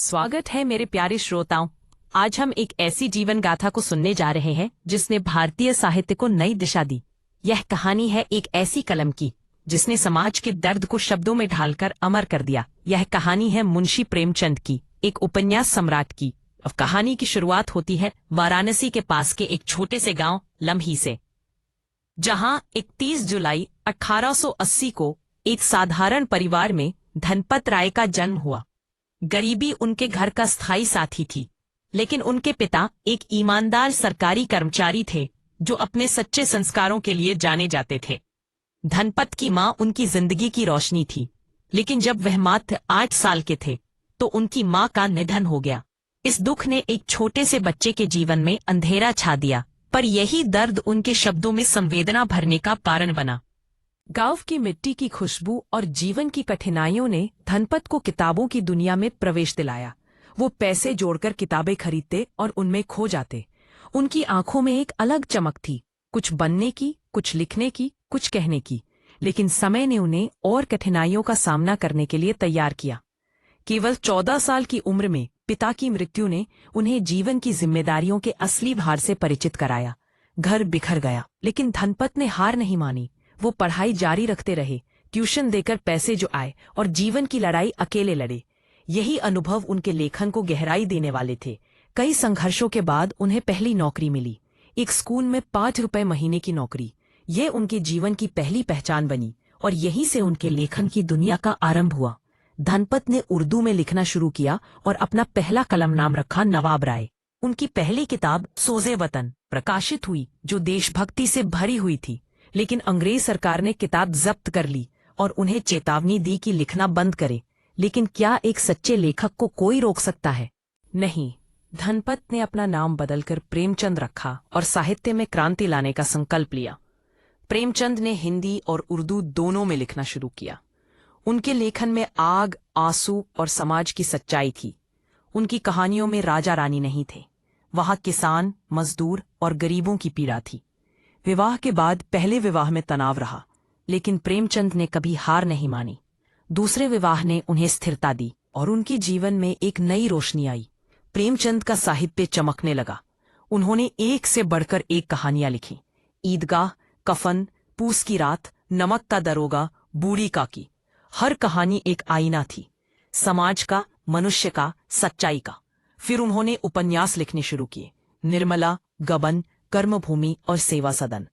स्वागत है मेरे प्यारे श्रोताओं। आज हम एक ऐसी जीवन गाथा को सुनने जा रहे हैं जिसने भारतीय साहित्य को नई दिशा दी। यह कहानी है एक ऐसी कलम की जिसने समाज के दर्द को शब्दों में ढालकर अमर कर दिया। यह कहानी है मुंशी प्रेमचंद की, एक उपन्यास सम्राट की। और कहानी की शुरुआत होती है वाराणसी के पास के एक छोटे से गांव लम्ही से, जहां 31 जुलाई 1880 को एक साधारण परिवार में धनपत राय का जन्म हुआ। गरीबी उनके घर का स्थायी साथी थी, लेकिन उनके पिता एक ईमानदार सरकारी कर्मचारी थे जो अपने सच्चे संस्कारों के लिए जाने जाते थे। धनपत की मां उनकी जिंदगी की रोशनी थी, लेकिन जब वह मात्र 8 साल के थे तो उनकी मां का निधन हो गया। इस दुख ने एक छोटे से बच्चे के जीवन में अंधेरा छा दिया, पर यही दर्द उनके शब्दों में संवेदना भरने का कारण बना। गांव की मिट्टी की खुशबू और जीवन की कठिनाइयों ने धनपत को किताबों की दुनिया में प्रवेश दिलाया। वो पैसे जोड़कर किताबें खरीदते और उनमें खो जाते। उनकी आंखों में एक अलग चमक थी, कुछ बनने की, कुछ लिखने की, कुछ कहने की। लेकिन समय ने उन्हें और कठिनाइयों का सामना करने के लिए तैयार किया। केवल 14 साल की उम्र में पिता की मृत्यु ने उन्हें जीवन की जिम्मेदारियों के असली भार से परिचित कराया। घर बिखर गया, लेकिन धनपत ने हार नहीं मानी। वो पढ़ाई जारी रखते रहे, ट्यूशन देकर पैसे जो आए और जीवन की लड़ाई अकेले लड़े। यही अनुभव उनके लेखन को गहराई देने वाले थे। कई संघर्षों के बाद उन्हें पहली नौकरी मिली, एक स्कूल में 5 रुपए महीने की नौकरी। ये उनके जीवन की पहली पहचान बनी और यहीं से उनके लेखन की दुनिया का आरंभ हुआ। धनपत ने उर्दू में लिखना शुरू किया और अपना पहला कलम नाम रखा नवाब राय। उनकी पहली किताब सोजे वतन प्रकाशित हुई, जो देशभक्ति से भरी हुई थी। लेकिन अंग्रेज सरकार ने किताब जब्त कर ली और उन्हें चेतावनी दी कि लिखना बंद करे। लेकिन क्या एक सच्चे लेखक को कोई रोक सकता है? नहीं। धनपत ने अपना नाम बदलकर प्रेमचंद रखा और साहित्य में क्रांति लाने का संकल्प लिया। प्रेमचंद ने हिंदी और उर्दू दोनों में लिखना शुरू किया। उनके लेखन में आग, आंसू और समाज की सच्चाई थी। उनकी कहानियों में राजा रानी नहीं थे, वहां किसान, मजदूर और गरीबों की पीड़ा थी। विवाह के बाद पहले विवाह में तनाव रहा, लेकिन प्रेमचंद ने कभी हार नहीं मानी। दूसरे विवाह ने उन्हें स्थिरता दी और उनके जीवन में एक नई रोशनी आई। प्रेमचंद का साहित्य चमकने लगा। उन्होंने एक से बढ़कर एक कहानियां लिखी। ईदगाह, कफन, पूस की रात, नमक का दरोगा, बूढ़ी काकी। हर कहानी एक आईना थी, समाज का, मनुष्य का, सच्चाई का। फिर उन्होंने उपन्यास लिखने शुरू किए, निर्मला, गबन, कर्मभूमि और सेवा सदन।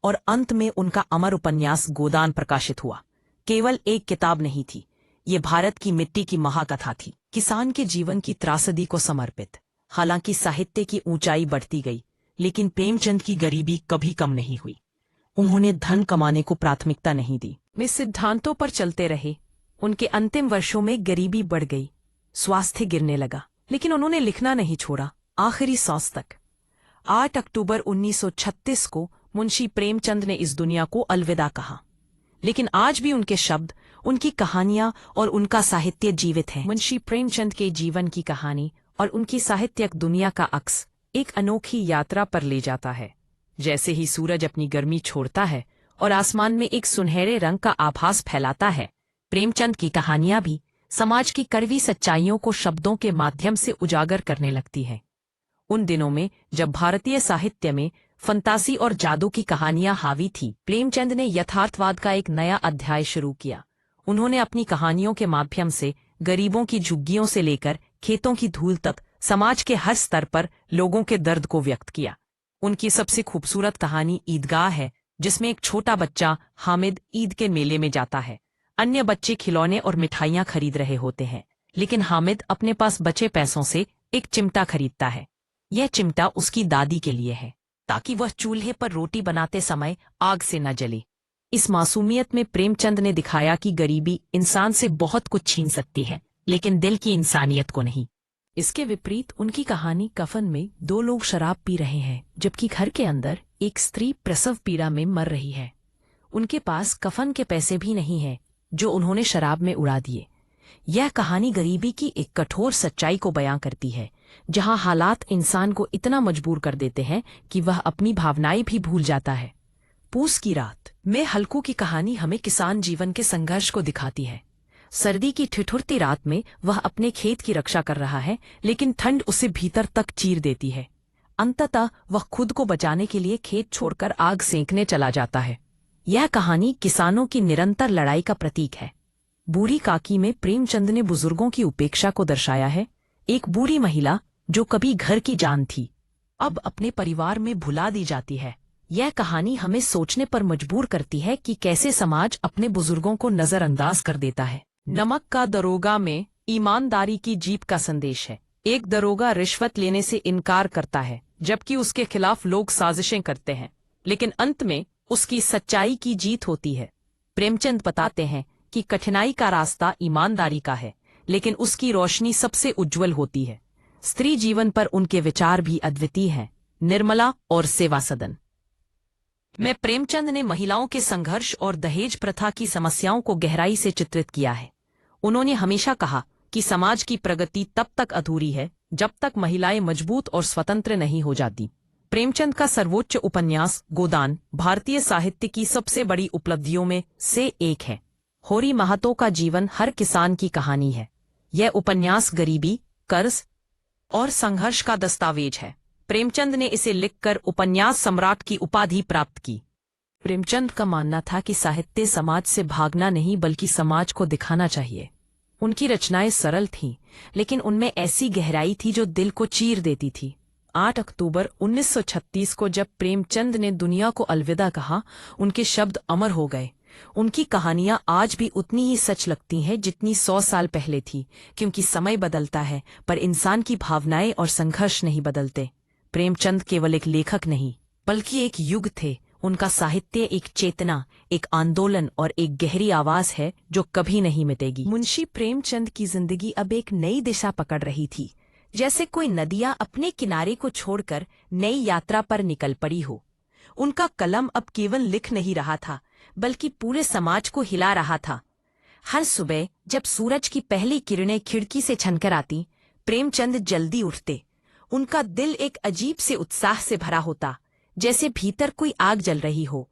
और अंत में उनका अमर उपन्यास गोदान प्रकाशित हुआ। केवल एक किताब नहीं थी, ये भारत की मिट्टी की महाकथा थी, किसान के जीवन की त्रासदी को समर्पित। हालांकि साहित्य की ऊंचाई बढ़ती गई, लेकिन प्रेमचंद की गरीबी कभी कम नहीं हुई। उन्होंने धन कमाने को प्राथमिकता नहीं दी, वे सिद्धांतों पर चलते रहे। उनके अंतिम वर्षों में गरीबी बढ़ गई, स्वास्थ्य गिरने लगा, लेकिन उन्होंने लिखना नहीं छोड़ा, आखिरी सांस तक। 8 अक्टूबर 1936 को मुंशी प्रेमचंद ने इस दुनिया को अलविदा कहा। लेकिन आज भी उनके शब्द, उनकी कहानियां और उनका साहित्य जीवित है। मुंशी प्रेमचंद के जीवन की कहानी और उनकी साहित्यिक दुनिया का अक्स एक अनोखी यात्रा पर ले जाता है। जैसे ही सूरज अपनी गर्मी छोड़ता है और आसमान में एक सुनहरे रंग का आभास फैलाता है, प्रेमचंद की कहानियां भी समाज की कड़वी सच्चाइयों को शब्दों के माध्यम से उजागर करने लगती है। उन दिनों में जब भारतीय साहित्य में फंतासी और जादू की कहानियां हावी थी, प्रेमचंद ने यथार्थवाद का एक नया अध्याय शुरू किया। उन्होंने अपनी कहानियों के माध्यम से गरीबों की झुग्गियों से लेकर खेतों की धूल तक समाज के हर स्तर पर लोगों के दर्द को व्यक्त किया। उनकी सबसे खूबसूरत कहानी ईदगाह है, जिसमें एक छोटा बच्चा हामिद ईद के मेले में जाता है। अन्य बच्चे खिलौने और मिठाइयां खरीद रहे होते हैं, लेकिन हामिद अपने पास बचे पैसों से एक चिमटा खरीदता है। यह चिमटा उसकी दादी के लिए है, ताकि वह चूल्हे पर रोटी बनाते समय आग से न जले। इस मासूमियत में प्रेमचंद ने दिखाया कि गरीबी इंसान से बहुत कुछ छीन सकती है, लेकिन दिल की इंसानियत को नहीं। इसके विपरीत उनकी कहानी कफन में 2 लोग शराब पी रहे हैं, जबकि घर के अंदर एक स्त्री प्रसव पीड़ा में मर रही है। उनके पास कफन के पैसे भी नहीं है, जो उन्होंने शराब में उड़ा दिए। यह कहानी गरीबी की एक कठोर सच्चाई को बयां करती है, जहां हालात इंसान को इतना मजबूर कर देते हैं कि वह अपनी भावनाएं भी भूल जाता है। पूस की रात में हल्कू की कहानी हमें किसान जीवन के संघर्ष को दिखाती है। सर्दी की ठिठुरती रात में वह अपने खेत की रक्षा कर रहा है, लेकिन ठंड उसे भीतर तक चीर देती है। अंततः वह खुद को बचाने के लिए खेत छोड़कर आग सेंकने चला जाता है। यह कहानी किसानों की निरंतर लड़ाई का प्रतीक है। बूढ़ी काकी में प्रेमचंद ने बुजुर्गों की उपेक्षा को दर्शाया है। एक बूढ़ी महिला जो कभी घर की जान थी, अब अपने परिवार में भुला दी जाती है। यह कहानी हमें सोचने पर मजबूर करती है कि कैसे समाज अपने बुजुर्गों को नजरअंदाज कर देता है। नमक का दरोगा में ईमानदारी की जीत का संदेश है। एक दरोगा रिश्वत लेने से इनकार करता है, जबकि उसके खिलाफ लोग साजिशें करते हैं, लेकिन अंत में उसकी सच्चाई की जीत होती है। प्रेमचंद बताते हैं कि कठिनाई का रास्ता ईमानदारी का है, लेकिन उसकी रोशनी सबसे उज्जवल होती है। स्त्री जीवन पर उनके विचार भी अद्वितीय हैं। निर्मला और सेवा सदन में प्रेमचंद ने महिलाओं के संघर्ष और दहेज प्रथा की समस्याओं को गहराई से चित्रित किया है। उन्होंने हमेशा कहा कि समाज की प्रगति तब तक अधूरी है जब तक महिलाएं मजबूत और स्वतंत्र नहीं हो जाती। प्रेमचंद का सर्वोच्च उपन्यास गोदान भारतीय साहित्य की सबसे बड़ी उपलब्धियों में से एक है। होरी महतो का जीवन हर किसान की कहानी है। यह उपन्यास गरीबी, कर्ज और संघर्ष का दस्तावेज है। प्रेमचंद ने इसे लिखकर उपन्यास सम्राट की उपाधि प्राप्त की। प्रेमचंद का मानना था कि साहित्य समाज से भागना नहीं बल्कि समाज को दिखाना चाहिए। उनकी रचनाएं सरल थीं, लेकिन उनमें ऐसी गहराई थी जो दिल को चीर देती थी। 8 अक्टूबर 1936 को जब प्रेमचंद ने दुनिया को अलविदा कहा, उनके शब्द अमर हो गए। उनकी कहानियां आज भी उतनी ही सच लगती हैं जितनी 100 साल पहले थी, क्योंकि समय बदलता है पर इंसान की भावनाएं और संघर्ष नहीं बदलते। प्रेमचंद केवल एक लेखक नहीं बल्कि एक युग थे। उनका साहित्य एक चेतना, एक आंदोलन और एक गहरी आवाज है जो कभी नहीं मिटेगी। मुंशी प्रेमचंद की जिंदगी अब एक नई दिशा पकड़ रही थी, जैसे कोई नदियां अपने किनारे को छोड़कर नई यात्रा पर निकल पड़ी हो। उनका कलम अब केवल लिख नहीं रहा था बल्कि पूरे समाज को हिला रहा था। हर सुबह जब सूरज की पहली किरणें खिड़की से छनकर आती, प्रेमचंद जल्दी उठते। उनका दिल एक अजीब से उत्साह से भरा होता, जैसे भीतर कोई आग जल रही हो।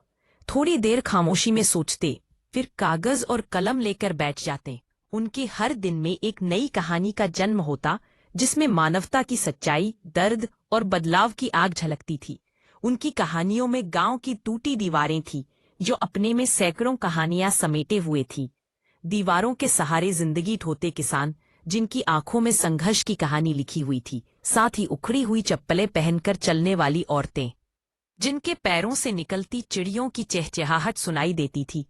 थोड़ी देर खामोशी में सोचते, फिर कागज और कलम लेकर बैठ जाते। उनके हर दिन में एक नई कहानी का जन्म होता, जिसमें मानवता की सच्चाई, दर्द और बदलाव की आग झलकती थी। उनकी कहानियों में गांव की टूटी दीवारें थीं, जो अपने में सैकड़ों कहानियां समेटे हुए थी। दीवारों के सहारे जिंदगी ढोते किसान, जिनकी आंखों में संघर्ष की कहानी लिखी हुई थी। साथ ही उखड़ी हुई चप्पलें पहनकर चलने वाली औरतें, जिनके पैरों से निकलती चिड़ियों की चहचहाहट सुनाई देती थी।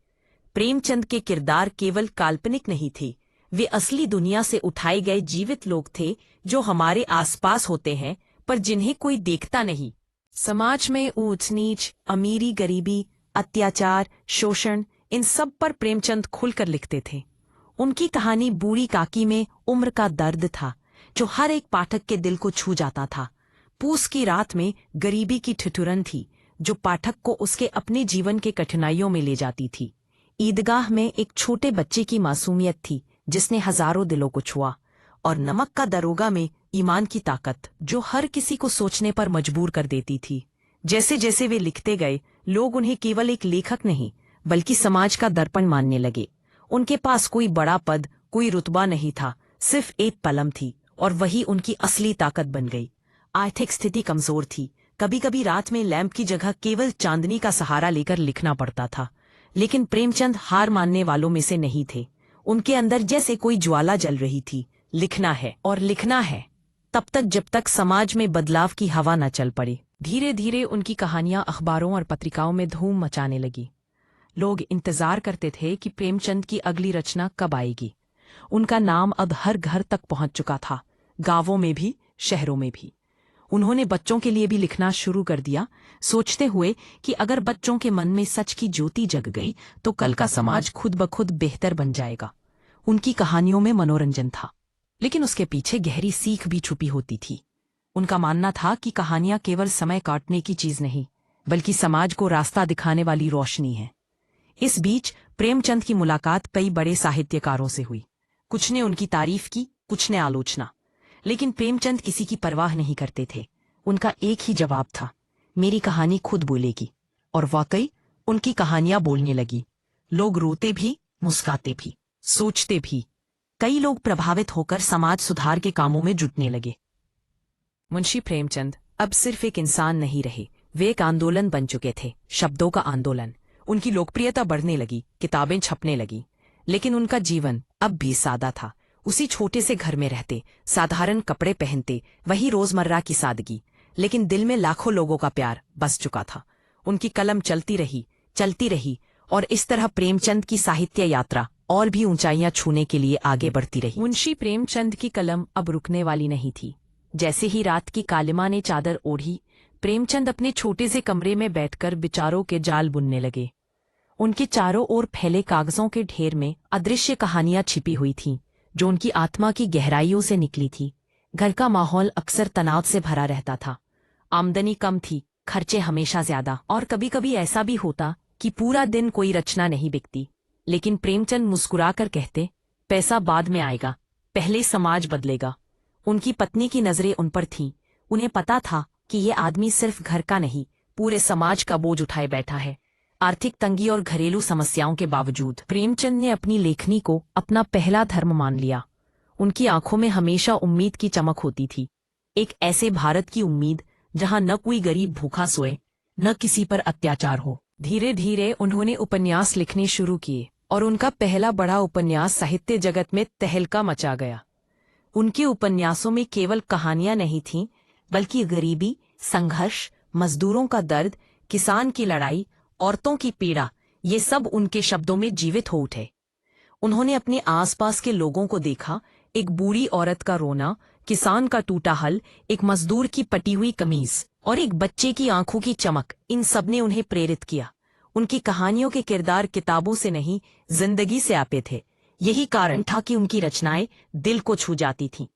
प्रेमचंद के किरदार केवल काल्पनिक नहीं थे, वे असली दुनिया से उठाए गए जीवित लोग थे, जो हमारे आसपास होते हैं पर जिन्हें कोई देखता नहीं। समाज में ऊंच नीच, अमीरी गरीबी, अत्याचार, शोषण, इन सब पर प्रेमचंद खुलकर लिखते थे। उनकी कहानी बूढ़ी काकी में उम्र का दर्द था, जो हर एक पाठक के दिल को छू जाता था। पूस की रात में गरीबी की ठिठुरन थी, जो पाठक को उसके अपने जीवन के कठिनाइयों में ले जाती थी। ईदगाह में एक छोटे बच्चे की मासूमियत थी, जिसने हजारों दिलों को छुआ। और नमक का दरोगा में ईमान की ताकत, जो हर किसी को सोचने पर मजबूर कर देती थी। जैसे जैसे वे लिखते गए, लोग उन्हें केवल एक लेखक नहीं बल्कि समाज का दर्पण मानने लगे। उनके पास कोई बड़ा पद, कोई रुतबा नहीं था, सिर्फ एक कलम थी, और वही उनकी असली ताकत बन गई। आर्थिक स्थिति कमजोर थी, कभी कभी रात में लैंप की जगह केवल चांदनी का सहारा लेकर लिखना पड़ता था। लेकिन प्रेमचंद हार मानने वालों में से नहीं थे। उनके अंदर जैसे कोई ज्वाला जल रही थी। लिखना है और लिखना है, तब तक जब तक समाज में बदलाव की हवा न चल पड़े। धीरे धीरे उनकी कहानियां अखबारों और पत्रिकाओं में धूम मचाने लगी। लोग इंतजार करते थे कि प्रेमचंद की अगली रचना कब आएगी। उनका नाम अब हर घर तक पहुंच चुका था, गांवों में भी, शहरों में भी। उन्होंने बच्चों के लिए भी लिखना शुरू कर दिया, सोचते हुए कि अगर बच्चों के मन में सच की ज्योति जग गई तो कल का समाज खुद ब खुद बेहतर बन जाएगा। उनकी कहानियों में मनोरंजन था, लेकिन उसके पीछे गहरी सीख भी छुपी होती थी। उनका मानना था कि कहानियां केवल समय काटने की चीज नहीं, बल्कि समाज को रास्ता दिखाने वाली रोशनी है। इस बीच प्रेमचंद की मुलाकात कई बड़े साहित्यकारों से हुई। कुछ ने उनकी तारीफ की, कुछ ने आलोचना, लेकिन प्रेमचंद किसी की परवाह नहीं करते थे। उनका एक ही जवाब था, मेरी कहानी खुद बोलेगी। और वाकई उनकी कहानियां बोलने लगी। लोग रोते भी, मुस्कुराते भी। सोचते भी। कई लोग प्रभावित होकर समाज सुधार के कामों में जुटने लगे। मुंशी प्रेमचंद अब सिर्फ एक इंसान नहीं रहे, वे एक आंदोलन बन चुके थे, शब्दों का आंदोलन। उनकी लोकप्रियता बढ़ने लगी, किताबें छपने लगी, लेकिन उनका जीवन अब भी सादा था। उसी छोटे से घर में रहते, साधारण कपड़े पहनते, वही रोजमर्रा की सादगी, लेकिन दिल में लाखों लोगों का प्यार बस चुका था। उनकी कलम चलती रही और इस तरह प्रेमचंद की साहित्य यात्रा और भी ऊंचाइयां छूने के लिए आगे बढ़ती रही। मुंशी प्रेमचंद की कलम अब रुकने वाली नहीं थी। जैसे ही रात की कालिमा ने चादर ओढ़ी, प्रेमचंद अपने छोटे से कमरे में बैठकर विचारों के जाल बुनने लगे। उनके चारों ओर फैले कागजों के ढेर में अदृश्य कहानियां छिपी हुई थीं, जो उनकी आत्मा की गहराइयों से निकली थी। घर का माहौल अक्सर तनाव से भरा रहता था। आमदनी कम थी, खर्चे हमेशा ज्यादा, और कभी कभी ऐसा भी होता कि पूरा दिन कोई रचना नहीं बिकती। लेकिन प्रेमचंद मुस्कुराकर कहते, पैसा बाद में आएगा, पहले समाज बदलेगा। उनकी पत्नी की नजरें उन पर थीं। उन्हें पता था कि ये आदमी सिर्फ घर का नहीं, पूरे समाज का बोझ उठाए बैठा है। आर्थिक तंगी और घरेलू समस्याओं के बावजूद प्रेमचंद ने अपनी लेखनी को अपना पहला धर्म मान लिया। उनकी आंखों में हमेशा उम्मीद की चमक होती थी, एक ऐसे भारत की उम्मीद जहां न कोई गरीब भूखा सोए, न किसी पर अत्याचार हो। धीरे धीरे उन्होंने उपन्यास लिखने शुरू किए और उनका पहला बड़ा उपन्यास साहित्य जगत में तहलका मचा गया। उनके उपन्यासों में केवल कहानियां नहीं थीं, बल्कि गरीबी, संघर्ष, मजदूरों का दर्द, किसान की लड़ाई, औरतों की पीड़ा, ये सब उनके शब्दों में जीवित हो उठे। उन्होंने अपने आसपास के लोगों को देखा, एक बूढ़ी औरत का रोना, किसान का टूटा हल, एक मजदूर की पटी हुई कमीज और एक बच्चे की आंखों की चमक, इन सब ने उन्हें प्रेरित किया। उनकी कहानियों के किरदार किताबों से नहीं, जिंदगी से आपे थे। यही कारण था कि उनकी रचनाएं दिल को छू जाती थीं।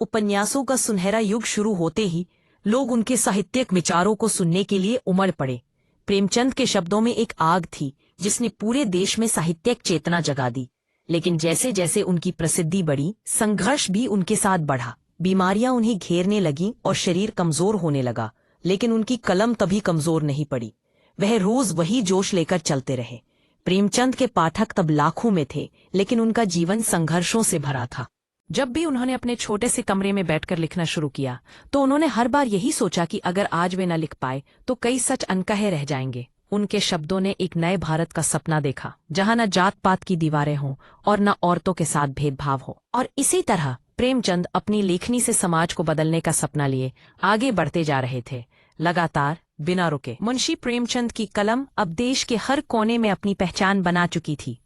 उपन्यासों का सुनहरा युग शुरू होते ही लोग उनके साहित्यिक विचारों को सुनने के लिए उमड़ पड़े। प्रेमचंद के शब्दों में एक आग थी जिसने पूरे देश में साहित्यिक चेतना जगा दी। लेकिन जैसे जैसे उनकी प्रसिद्धि बढ़ी, संघर्ष भी उनके साथ बढ़ा। बीमारियां उन्हें घेरने लगीं और शरीर कमजोर होने लगा, लेकिन उनकी कलम तभी कमजोर नहीं पड़ी। वह रोज वही जोश लेकर चलते रहे। प्रेमचंद के पाठक तब लाखों में थे, लेकिन उनका जीवन संघर्षों से भरा था। जब भी उन्होंने अपने छोटे से कमरे में बैठकर लिखना शुरू किया, तो उन्होंने हर बार यही सोचा कि अगर आज वे न लिख पाए तो कई सच अनकहे रह जाएंगे। उनके शब्दों ने एक नए भारत का सपना देखा, जहां न जात पात की दीवारें हों और न औरतों के साथ भेदभाव हो। और इसी तरह प्रेमचंद अपनी लेखनी से समाज को बदलने का सपना लिए आगे बढ़ते जा रहे थे, लगातार, बिना रुके। मुंशी प्रेमचंद की कलम अब देश के हर कोने में अपनी पहचान बना चुकी थी।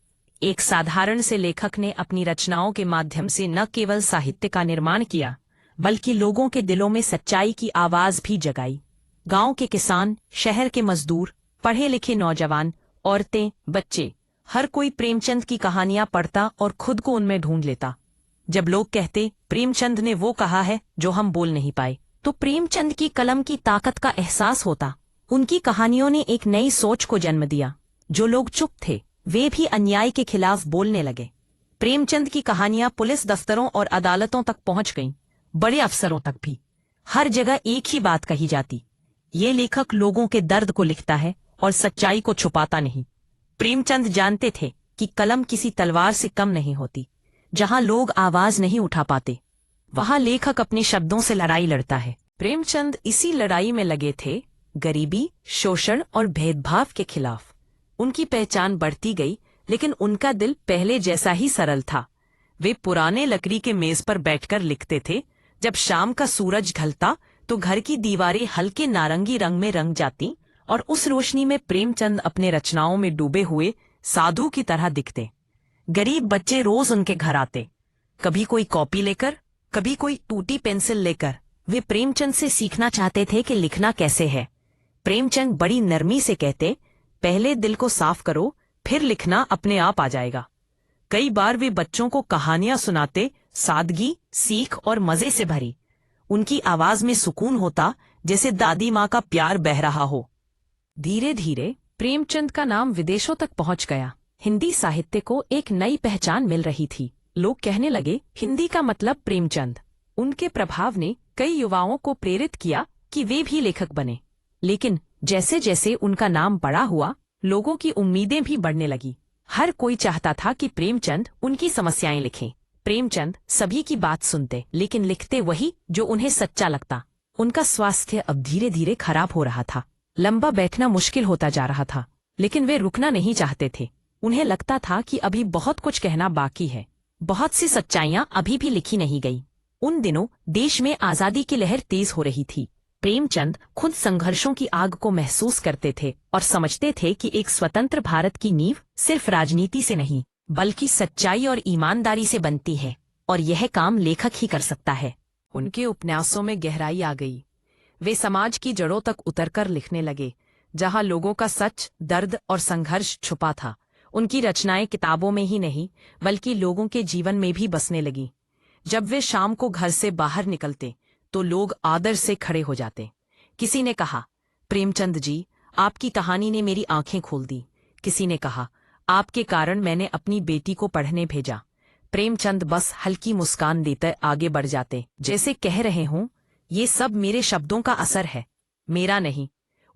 एक साधारण से लेखक ने अपनी रचनाओं के माध्यम से न केवल साहित्य का निर्माण किया, बल्कि लोगों के दिलों में सच्चाई की आवाज भी जगाई। गांव के किसान, शहर के मजदूर, पढ़े लिखे नौजवान, औरतें, बच्चे, हर कोई प्रेमचंद की कहानियां पढ़ता और खुद को उनमें ढूंढ लेता। जब लोग कहते प्रेमचंद ने वो कहा है जो हम बोल नहीं पाए, तो प्रेमचंद की कलम की ताकत का एहसास होता। उनकी कहानियों ने एक नई सोच को जन्म दिया। जो लोग चुप थे, वे भी अन्याय के खिलाफ बोलने लगे। प्रेमचंद की कहानियां पुलिस दफ्तरों और अदालतों तक पहुंच गईं, बड़े अफसरों तक भी। हर जगह एक ही बात कही जाती, ये लेखक लोगों के दर्द को लिखता है और सच्चाई को छुपाता नहीं। प्रेमचंद जानते थे कि कलम किसी तलवार से कम नहीं होती। जहां लोग आवाज नहीं उठा पाते, वहां लेखक अपने शब्दों से लड़ाई लड़ता है। प्रेमचंद इसी लड़ाई में लगे थे, गरीबी, शोषण और भेदभाव के खिलाफ। उनकी पहचान बढ़ती गई, लेकिन उनका दिल पहले जैसा ही सरल था। वे पुराने लकड़ी के मेज पर बैठकर लिखते थे। जब शाम का सूरज ढलता तो घर की दीवारें हल्के नारंगी रंग में रंग जाती और उस रोशनी में प्रेमचंद अपने रचनाओं में डूबे हुए साधु की तरह दिखते। गरीब बच्चे रोज उनके घर आते, कभी कोई कॉपी लेकर, कभी कोई टूटी पेंसिल लेकर। वे प्रेमचंद से सीखना चाहते थे कि लिखना कैसे है। प्रेमचंद बड़ी नरमी से कहते, पहले दिल को साफ करो, फिर लिखना अपने आप आ जाएगा। कई बार वे बच्चों को कहानियां सुनाते, सादगी, सीख और मजे से भरी। उनकी आवाज में सुकून होता, जैसे दादी माँ का प्यार बह रहा हो। धीरे धीरे प्रेमचंद का नाम विदेशों तक पहुंच गया। हिंदी साहित्य को एक नई पहचान मिल रही थी। लोग कहने लगे, हिंदी का मतलब प्रेमचंद। उनके प्रभाव ने कई युवाओं को प्रेरित किया कि वे भी लेखक बने। लेकिन जैसे जैसे उनका नाम बड़ा हुआ, लोगों की उम्मीदें भी बढ़ने लगी। हर कोई चाहता था कि प्रेमचंद उनकी समस्याएं लिखें। प्रेमचंद सभी की बात सुनते, लेकिन लिखते वही जो उन्हें सच्चा लगता। उनका स्वास्थ्य अब धीरे धीरे खराब हो रहा था। लंबा बैठना मुश्किल होता जा रहा था, लेकिन वे रुकना नहीं चाहते थे। उन्हें लगता था कि अभी बहुत कुछ कहना बाकी है। बहुत सी सच्चाइयां अभी भी लिखी नहीं गई। उन दिनों देश में आजादी की लहर तेज हो रही थी। प्रेमचंद खुद संघर्षों की आग को महसूस करते थे और समझते थे कि एक स्वतंत्र भारत की नींव सिर्फ राजनीति से नहीं, बल्कि सच्चाई और ईमानदारी से बनती है, और यह काम लेखक ही कर सकता है। उनके उपन्यासों में गहराई आ गई। वे समाज की जड़ों तक उतरकर लिखने लगे, जहां लोगों का सच, दर्द और संघर्ष छुपा था। उनकी रचनाएं किताबों में ही नहीं, बल्कि लोगों के जीवन में भी बसने लगी। जब वे शाम को घर से बाहर निकलते तो लोग आदर से खड़े हो जाते। किसी ने कहा, प्रेमचंद जी, आपकी कहानी ने मेरी आंखें खोल दी। किसी ने कहा, आपके कारण मैंने अपनी बेटी को पढ़ने भेजा। प्रेमचंद बस हल्की मुस्कान देते आगे बढ़ जाते, जैसे कह रहे हों, ये सब मेरे शब्दों का असर है, मेरा नहीं।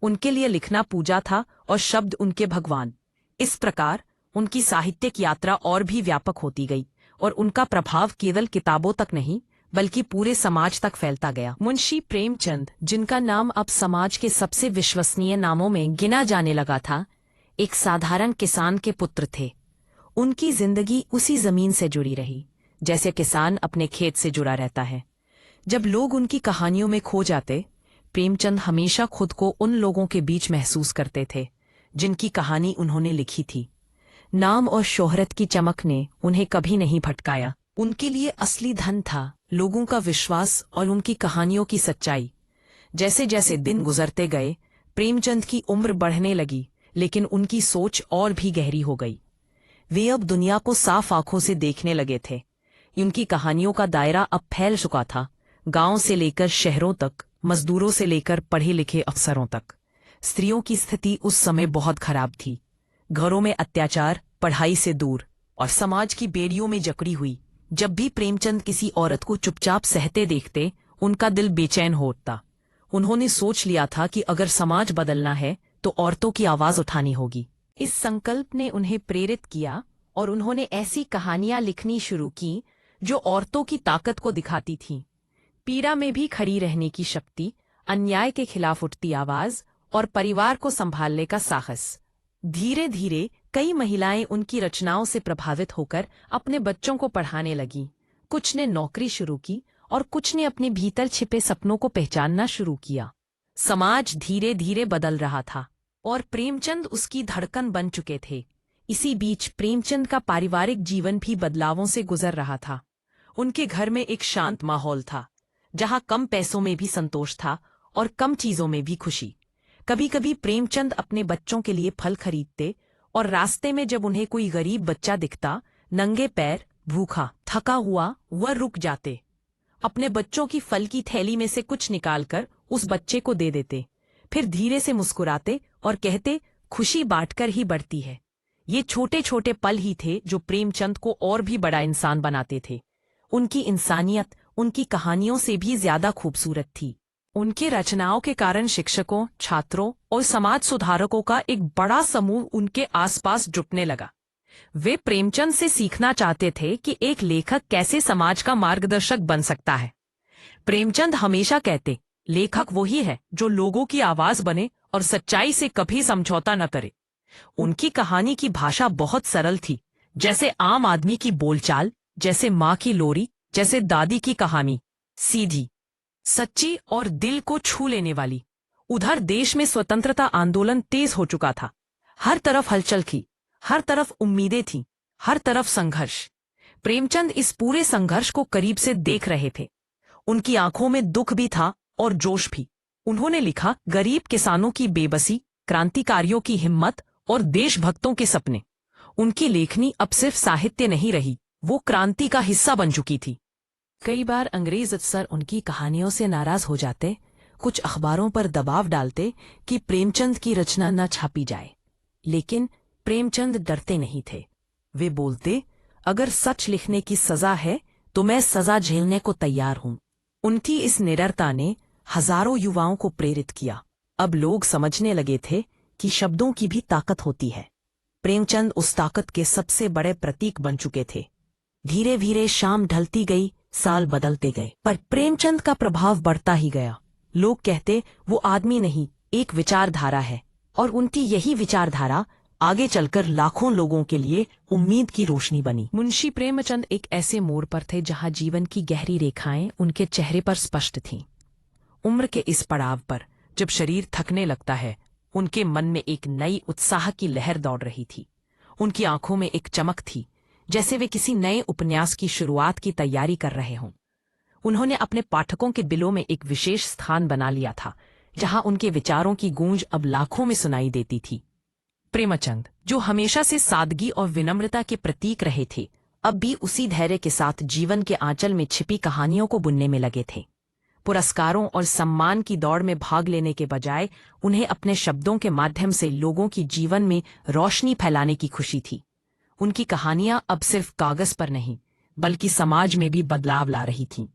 उनके लिए लिखना पूजा था और शब्द उनके भगवान। इस प्रकार उनकी साहित्यिक यात्रा और भी व्यापक होती गई, और उनका प्रभाव केवल किताबों तक नहीं, बल्कि पूरे समाज तक फैलता गया। मुंशी प्रेमचंद, जिनका नाम अब समाज के सबसे विश्वसनीय नामों में गिना जाने लगा था, एक साधारण किसान के पुत्र थे। उनकी जिंदगी उसी जमीन से जुड़ी रही, जैसे किसान अपने खेत से जुड़ा रहता है। जब लोग उनकी कहानियों में खो जाते, प्रेमचंद हमेशा खुद को उन लोगों के बीच महसूस करते थे जिनकी कहानी उन्होंने लिखी थी। नाम और शोहरत की चमक ने उन्हें कभी नहीं भटकाया। उनके लिए असली धन था लोगों का विश्वास और उनकी कहानियों की सच्चाई। जैसे जैसे दिन गुजरते गए, प्रेमचंद की उम्र बढ़ने लगी, लेकिन उनकी सोच और भी गहरी हो गई। वे अब दुनिया को साफ आंखों से देखने लगे थे। उनकी कहानियों का दायरा अब फैल चुका था, गांव से लेकर शहरों तक, मजदूरों से लेकर पढ़े लिखे अफसरों तक। स्त्रियों की स्थिति उस समय बहुत खराब थी। घरों में अत्याचार, पढ़ाई से दूर, और समाज की बेड़ियों में जकड़ी हुई। जब भी प्रेमचंद किसी औरत को चुपचाप सहते देखते, उनका दिल बेचैन हो उठता। उन्होंने सोच लिया था कि अगर समाज बदलना है तो औरतों की आवाज उठानी होगी। इस संकल्प ने उन्हें प्रेरित किया, और उन्होंने ऐसी कहानियां लिखनी शुरू की जो औरतों की ताकत को दिखाती थीं। पीड़ा में भी खड़ी रहने की शक्ति, अन्याय के खिलाफ उठती आवाज, और परिवार को संभालने का साहस। धीरे धीरे कई महिलाएं उनकी रचनाओं से प्रभावित होकर अपने बच्चों को पढ़ाने लगीं। कुछ ने नौकरी शुरू की, और कुछ ने अपने भीतर छिपे सपनों को पहचानना शुरू किया। समाज धीरे धीरे बदल रहा था, और प्रेमचंद उसकी धड़कन बन चुके थे। इसी बीच प्रेमचंद का पारिवारिक जीवन भी बदलावों से गुजर रहा था। उनके घर में एक शांत माहौल था, जहां कम पैसों में भी संतोष था और कम चीजों में भी खुशी। कभी कभी प्रेमचंद अपने बच्चों के लिए फल खरीदते, और रास्ते में जब उन्हें कोई गरीब बच्चा दिखता, नंगे पैर, भूखा, थका हुआ, वह रुक जाते। अपने बच्चों की फल की थैली में से कुछ निकालकर उस बच्चे को दे देते, फिर धीरे से मुस्कुराते और कहते, खुशी बांटकर ही बढ़ती है। ये छोटे छोटे पल ही थे जो प्रेमचंद को और भी बड़ा इंसान बनाते थे। उनकी इंसानियत उनकी कहानियों से भी ज्यादा खूबसूरत थी। उनके रचनाओं के कारण शिक्षकों, छात्रों और समाज सुधारकों का एक बड़ा समूह उनके आसपास जुटने लगा। वे प्रेमचंद से सीखना चाहते थे कि एक लेखक कैसे समाज का मार्गदर्शक बन सकता है। प्रेमचंद हमेशा कहते, लेखक वही है जो लोगों की आवाज बने और सच्चाई से कभी समझौता न करे। उनकी कहानी की भाषा बहुत सरल थी, जैसे आम आदमी की बोलचाल, जैसे माँ की लोरी, जैसे दादी की कहानी। सीधी, सच्ची और दिल को छू लेने वाली। उधर देश में स्वतंत्रता आंदोलन तेज हो चुका था। हर तरफ हलचल थी, हर तरफ उम्मीदें थीं, हर तरफ संघर्ष। प्रेमचंद इस पूरे संघर्ष को करीब से देख रहे थे। उनकी आंखों में दुख भी था और जोश भी। उन्होंने लिखा, गरीब किसानों की बेबसी, क्रांतिकारियों की हिम्मत और देशभक्तों के सपने। उनकी लेखनी अब सिर्फ साहित्य नहीं रही, वो क्रांति का हिस्सा बन चुकी थी। कई बार अंग्रेज अफसर उनकी कहानियों से नाराज हो जाते, कुछ अखबारों पर दबाव डालते कि प्रेमचंद की रचना न छापी जाए। लेकिन प्रेमचंद डरते नहीं थे। वे बोलते, अगर सच लिखने की सजा है तो मैं सजा झेलने को तैयार हूं। उनकी इस निडरता ने हजारों युवाओं को प्रेरित किया। अब लोग समझने लगे थे कि शब्दों की भी ताकत होती है। प्रेमचंद उस ताकत के सबसे बड़े प्रतीक बन चुके थे। धीरे धीरे शाम ढलती गई, साल बदलते गए, पर प्रेमचंद का प्रभाव बढ़ता ही गया। लोग कहते वो आदमी नहीं, एक विचारधारा है, और उनकी यही विचारधारा आगे चलकर लाखों लोगों के लिए उम्मीद की रोशनी बनी। मुंशी प्रेमचंद एक ऐसे मोड़ पर थे जहां जीवन की गहरी रेखाएं उनके चेहरे पर स्पष्ट थीं। उम्र के इस पड़ाव पर जब शरीर थकने लगता है, उनके मन में एक नई उत्साह की लहर दौड़ रही थी। उनकी आंखों में एक चमक थी, जैसे वे किसी नए उपन्यास की शुरुआत की तैयारी कर रहे हों। उन्होंने अपने पाठकों के दिलों में एक विशेष स्थान बना लिया था, जहां उनके विचारों की गूंज अब लाखों में सुनाई देती थी। प्रेमचंद, जो हमेशा से सादगी और विनम्रता के प्रतीक रहे थे, अब भी उसी धैर्य के साथ जीवन के आंचल में छिपी कहानियों को बुनने में लगे थे। पुरस्कारों और सम्मान की दौड़ में भाग लेने के बजाय उन्हें अपने शब्दों के माध्यम से लोगों की जीवन में रोशनी फैलाने की खुशी थी। उनकी कहानियां अब सिर्फ कागज पर नहीं, बल्कि समाज में भी बदलाव ला रही थीं।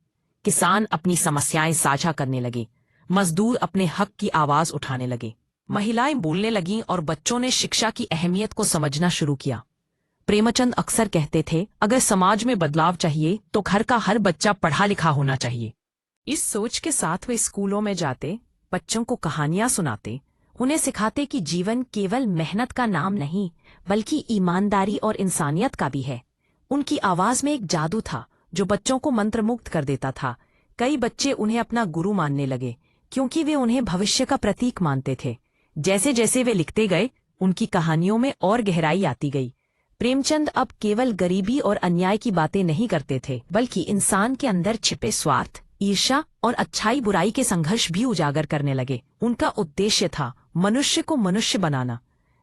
किसान अपनी समस्याएं साझा करने लगे, मजदूर अपने हक की आवाज उठाने लगे, महिलाएं बोलने लगीं और बच्चों ने शिक्षा की अहमियत को समझना शुरू किया। प्रेमचंद अक्सर कहते थे, अगर समाज में बदलाव चाहिए तो घर का हर बच्चा पढ़ा लिखा होना चाहिए। इस सोच के साथ वे स्कूलों में जाते, बच्चों को कहानियां सुनाते, उन्हें सिखाते कि जीवन केवल मेहनत का नाम नहीं, बल्कि ईमानदारी और इंसानियत का भी है। उनकी आवाज में एक जादू था जो बच्चों को मंत्रमुग्ध कर देता था। कई बच्चे उन्हें अपना गुरु मानने लगे, क्योंकि वे उन्हें भविष्य का प्रतीक मानते थे। जैसे जैसे वे लिखते गए, उनकी कहानियों में और गहराई आती गई। प्रेमचंद अब केवल गरीबी और अन्याय की बातें नहीं करते थे, बल्कि इंसान के अंदर छिपे स्वार्थ, ईर्ष्या और अच्छाई बुराई के संघर्ष भी उजागर करने लगे। उनका उद्देश्य था मनुष्य को मनुष्य बनाना।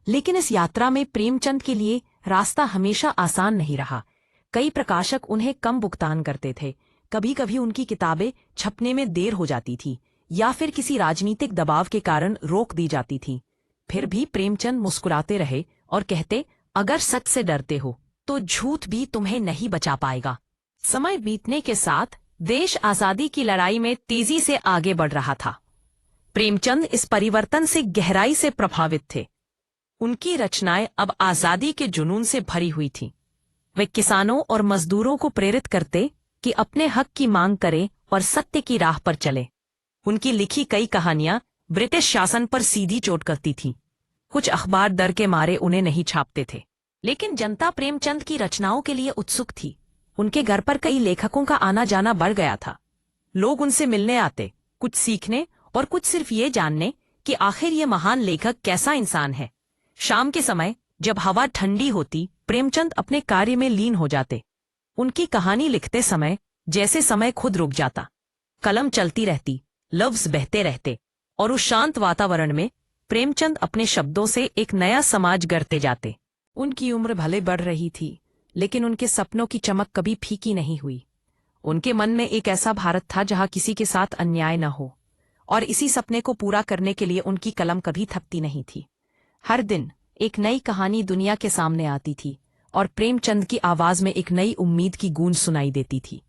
लेकिन इस यात्रा में प्रेमचंद के लिए रास्ता हमेशा आसान नहीं रहा। कई प्रकाशक उन्हें कम भुगतान करते थे, कभी कभी उनकी किताबें छपने में देर हो जाती थी, या फिर किसी राजनीतिक दबाव के कारण रोक दी जाती थी। फिर भी प्रेमचंद मुस्कुराते रहे और कहते, अगर सच से डरते हो तो झूठ भी तुम्हें नहीं बचा पाएगा। समय बीतने के साथ देश आजादी की लड़ाई में तेजी से आगे बढ़ रहा था। प्रेमचंद इस परिवर्तन से गहराई से प्रभावित थे। उनकी रचनाएं अब आजादी के जुनून से भरी हुई थीं। वे किसानों और मजदूरों को प्रेरित करते कि अपने हक की मांग करें और सत्य की राह पर चले। उनकी लिखी कई कहानियां ब्रिटिश शासन पर सीधी चोट करती थीं। कुछ अखबार डर के मारे उन्हें नहीं छापते थे, लेकिन जनता प्रेमचंद की रचनाओं के लिए उत्सुक थी। उनके घर पर कई लेखकों का आना जाना बढ़ गया था। लोग उनसे मिलने आते, कुछ सीखने और कुछ सिर्फ ये जानने कि आखिर ये महान लेखक कैसा इंसान है। शाम के समय जब हवा ठंडी होती, प्रेमचंद अपने कार्य में लीन हो जाते। उनकी कहानी लिखते समय जैसे समय खुद रुक जाता। कलम चलती रहती, लफ्ज बहते रहते, और उस शांत वातावरण में प्रेमचंद अपने शब्दों से एक नया समाज गढ़ते जाते। उनकी उम्र भले बढ़ रही थी, लेकिन उनके सपनों की चमक कभी फीकी नहीं हुई। उनके मन में एक ऐसा भारत था जहां किसी के साथ अन्याय न हो, और इसी सपने को पूरा करने के लिए उनकी कलम कभी थकती नहीं थी। हर दिन एक नई कहानी दुनिया के सामने आती थी, और प्रेमचंद की आवाज में एक नई उम्मीद की गूंज सुनाई देती थी।